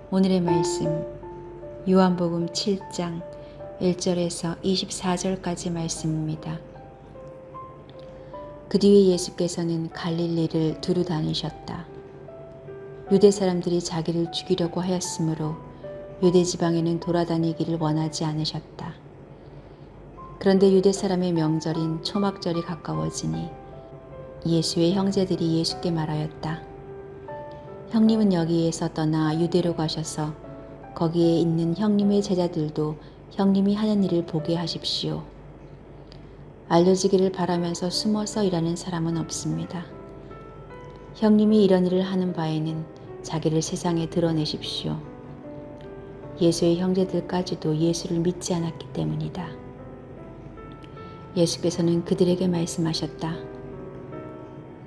오늘의 말씀 요한복음 7장 1절에서 24절까지 말씀입니다. 그 뒤에 예수께서는 갈릴리를 두루 다니셨다. 유대 사람들이 자기를 죽이려고 하였으므로 유대 지방에는 돌아다니기를 원하지 않으셨다. 그런데 유대 사람의 명절인 초막절이 가까워지니 예수의 형제들이 예수께 말하였다. 형님은 여기에서 떠나 유대로 가셔서 거기에 있는 형님의 제자들도 형님이 하는 일을 보게 하십시오. 알려지기를 바라면서 숨어서 일하는 사람은 없습니다. 형님이 이런 일을 하는 바에는 자기를 세상에 드러내십시오. 예수의 형제들까지도 예수를 믿지 않았기 때문이다. 예수께서는 그들에게 말씀하셨다.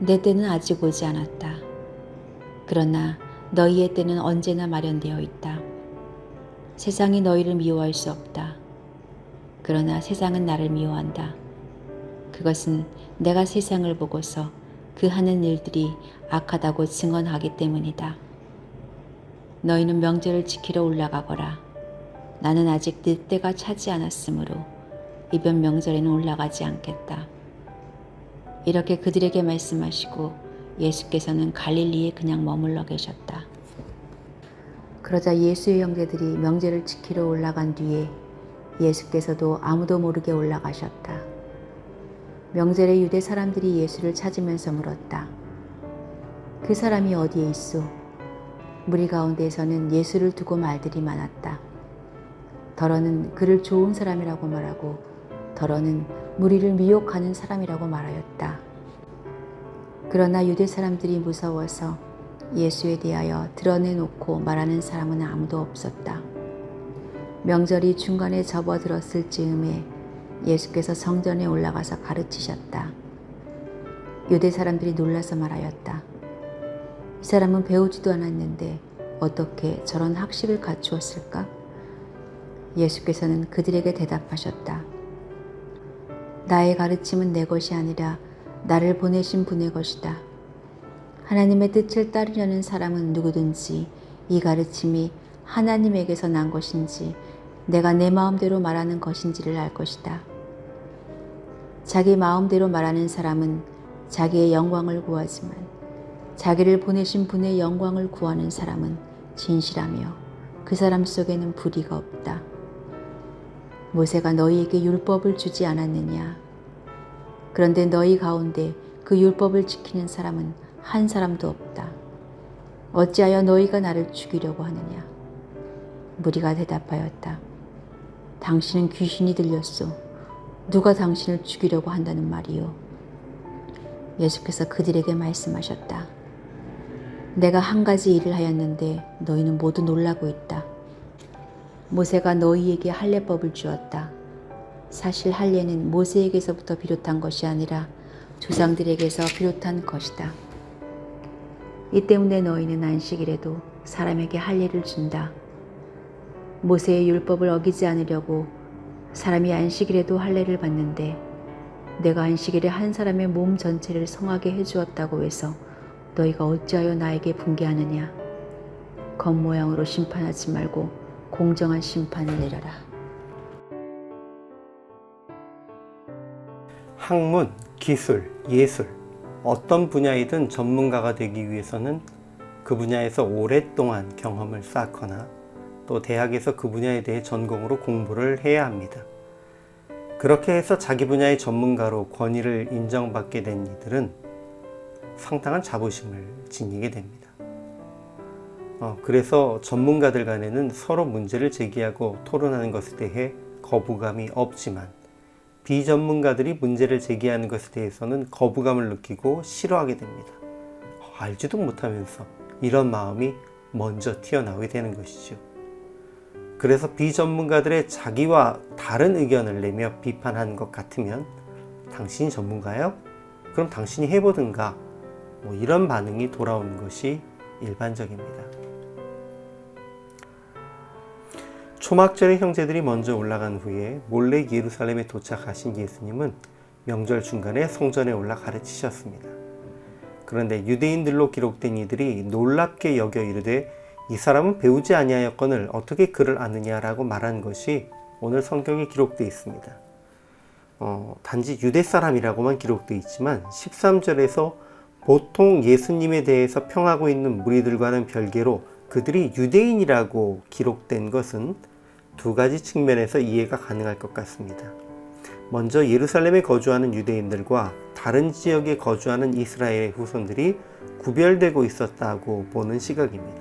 내 때는 아직 오지 않았다. 그러나 너희의 때는 언제나 마련되어 있다. 세상이 너희를 미워할 수 없다. 그러나 세상은 나를 미워한다. 그것은 내가 세상을 보고서 그 하는 일들이 악하다고 증언하기 때문이다. 너희는 명절을 지키러 올라가거라. 나는 아직 네 때가 차지 않았으므로 이번 명절에는 올라가지 않겠다. 이렇게 그들에게 말씀하시고 예수께서는 갈릴리에 그냥 머물러 계셨다. 그러자 예수의 형제들이 명절을 지키러 올라간 뒤에 예수께서도 아무도 모르게 올라가셨다. 명절에 유대 사람들이 예수를 찾으면서 물었다. 그 사람이 어디에 있소? 무리 가운데에서는 예수를 두고 말들이 많았다. 더러는 그를 좋은 사람이라고 말하고 더러는 무리를 미혹하는 사람이라고 말하였다. 그러나 유대 사람들이 무서워서 예수에 대하여 드러내놓고 말하는 사람은 아무도 없었다. 명절이 중간에 접어들었을 즈음에 예수께서 성전에 올라가서 가르치셨다. 유대 사람들이 놀라서 말하였다. 이 사람은 배우지도 않았는데 어떻게 저런 학식을 갖추었을까? 예수께서는 그들에게 대답하셨다. 나의 가르침은 내 것이 아니라 나를 보내신 분의 것이다. 하나님의 뜻을 따르려는 사람은 누구든지 이 가르침이 하나님에게서 난 것인지 내가 내 마음대로 말하는 것인지를 알 것이다. 자기 마음대로 말하는 사람은 자기의 영광을 구하지만 자기를 보내신 분의 영광을 구하는 사람은 진실하며 그 사람 속에는 불의가 없다. 모세가 너희에게 율법을 주지 않았느냐? 그런데 너희 가운데 그 율법을 지키는 사람은 한 사람도 없다. 어찌하여 너희가 나를 죽이려고 하느냐? 무리가 대답하였다. 당신은 귀신이 들렸소. 누가 당신을 죽이려고 한다는 말이요? 예수께서 그들에게 말씀하셨다. 내가 한 가지 일을 하였는데 너희는 모두 놀라고 있다. 모세가 너희에게 할례법을 주었다. 사실 할례는 모세에게서부터 비롯한 것이 아니라 조상들에게서 비롯한 것이다. 이 때문에 너희는 안식일에도 사람에게 할례를 준다. 모세의 율법을 어기지 않으려고 사람이 안식일에도 할례를 받는데 내가 안식일에 한 사람의 몸 전체를 성하게 해주었다고 해서 너희가 어찌하여 나에게 분개하느냐? 겉모양으로 심판하지 말고 공정한 심판을 내려라. 학문, 기술, 예술, 어떤 분야이든 전문가가 되기 위해서는 그 분야에서 오랫동안 경험을 쌓거나 또 대학에서 그 분야에 대해 전공으로 공부를 해야 합니다. 그렇게 해서 자기 분야의 전문가로 권위를 인정받게 된 이들은 상당한 자부심을 지니게 됩니다. 그래서 전문가들 간에는 서로 문제를 제기하고 토론하는 것에 대해 거부감이 없지만 비전문가들이 문제를 제기하는 것에 대해서는 거부감을 느끼고 싫어하게 됩니다. 알지도 못하면서 이런 마음이 먼저 튀어나오게 되는 것이죠. 그래서 비전문가들의 자기와 다른 의견을 내며 비판하는 것 같으면 당신이 전문가요? 그럼 당신이 해보든가 이런 반응이 돌아오는 것이 일반적입니다. 초막절에 형제들이 먼저 올라간 후에 몰래 예루살렘에 도착하신 예수님은 명절 중간에 성전에 올라 가르치셨습니다. 그런데 유대인들로 기록된 이들이 놀랍게 여겨 이르되 이 사람은 배우지 아니하였거늘 어떻게 그를 아느냐라고 말한 것이 오늘 성경에 기록되어 있습니다. 단지 유대 사람이라고만 기록되어 있지만 13절에서 보통 예수님에 대해서 평하고 있는 무리들과는 별개로 그들이 유대인이라고 기록된 것은 두 가지 측면에서 이해가 가능할 것 같습니다. 먼저 예루살렘에 거주하는 유대인들과 다른 지역에 거주하는 이스라엘의 후손들이 구별되고 있었다고 보는 시각입니다.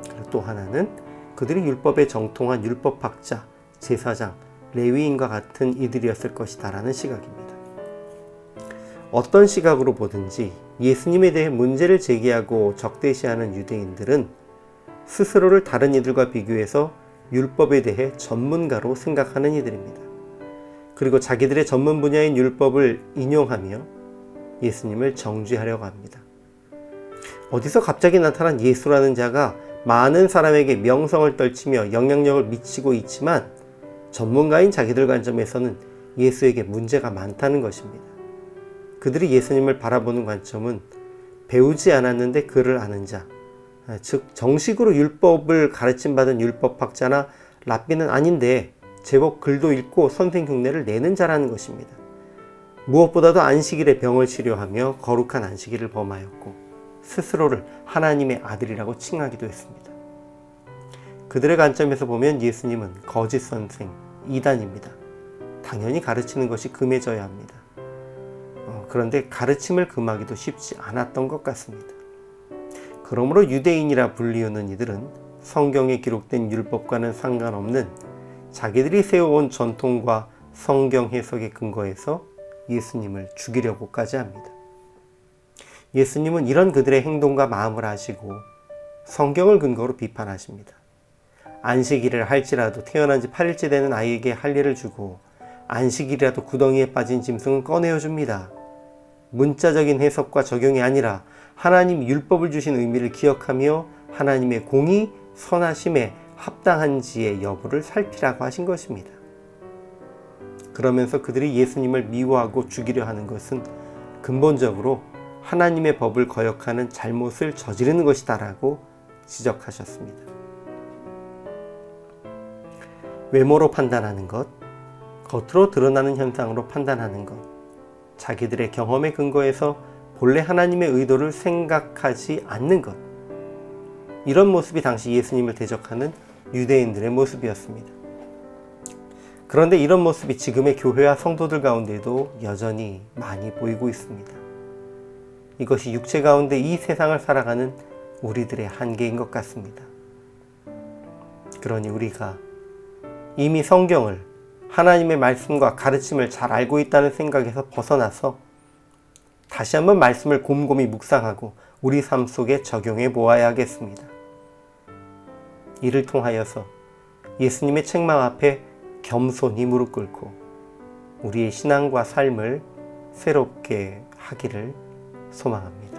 그리고 또 하나는 그들이 율법에 정통한 율법학자, 제사장, 레위인과 같은 이들이었을 것이다라는 시각입니다. 어떤 시각으로 보든지 예수님에 대해 문제를 제기하고 적대시하는 유대인들은 스스로를 다른 이들과 비교해서 율법에 대해 전문가로 생각하는 이들입니다. 그리고 자기들의 전문 분야인 율법을 인용하며 예수님을 정죄하려고 합니다. 어디서 갑자기 나타난 예수라는 자가 많은 사람에게 명성을 떨치며 영향력을 미치고 있지만 전문가인 자기들 관점에서는 예수에게 문제가 많다는 것입니다. 그들이 예수님을 바라보는 관점은 배우지 않았는데 그를 아는 자, 즉 정식으로 율법을 가르침받은 율법학자나 랍비는 아닌데 제법 글도 읽고 선생 흉내를 내는 자라는 것입니다. 무엇보다도 안식일에 병을 치료하며 거룩한 안식일을 범하였고 스스로를 하나님의 아들이라고 칭하기도 했습니다. 그들의 관점에서 보면 예수님은 거짓 선생, 이단입니다. 당연히 가르치는 것이 금해져야 합니다. 그런데 가르침을 금하기도 쉽지 않았던 것 같습니다. 그러므로 유대인이라 불리우는 이들은 성경에 기록된 율법과는 상관없는 자기들이 세워온 전통과 성경 해석에 근거해서 예수님을 죽이려고까지 합니다. 예수님은 이런 그들의 행동과 마음을 아시고 성경을 근거로 비판하십니다. 안식일을 할지라도 태어난 지 8일째 되는 아이에게 할례를 주고 안식일이라도 구덩이에 빠진 짐승은 꺼내어 줍니다. 문자적인 해석과 적용이 아니라 하나님 율법을 주신 의미를 기억하며 하나님의 공의, 선하심에 합당한지의 여부를 살피라고 하신 것입니다. 그러면서 그들이 예수님을 미워하고 죽이려 하는 것은 근본적으로 하나님의 법을 거역하는 잘못을 저지르는 것이다라고 지적하셨습니다. 외모로 판단하는 것, 겉으로 드러나는 현상으로 판단하는 것, 자기들의 경험에 근거해서 본래 하나님의 의도를 생각하지 않는 것, 이런 모습이 당시 예수님을 대적하는 유대인들의 모습이었습니다. 그런데 이런 모습이 지금의 교회와 성도들 가운데도 여전히 많이 보이고 있습니다. 이것이 육체 가운데 이 세상을 살아가는 우리들의 한계인 것 같습니다. 그러니 우리가 이미 성경을 하나님의 말씀과 가르침을 잘 알고 있다는 생각에서 벗어나서 다시 한번 말씀을 곰곰이 묵상하고 우리 삶 속에 적용해 보아야 하겠습니다. 이를 통하여서 예수님의 책망 앞에 겸손히 무릎 꿇고 우리의 신앙과 삶을 새롭게 하기를 소망합니다.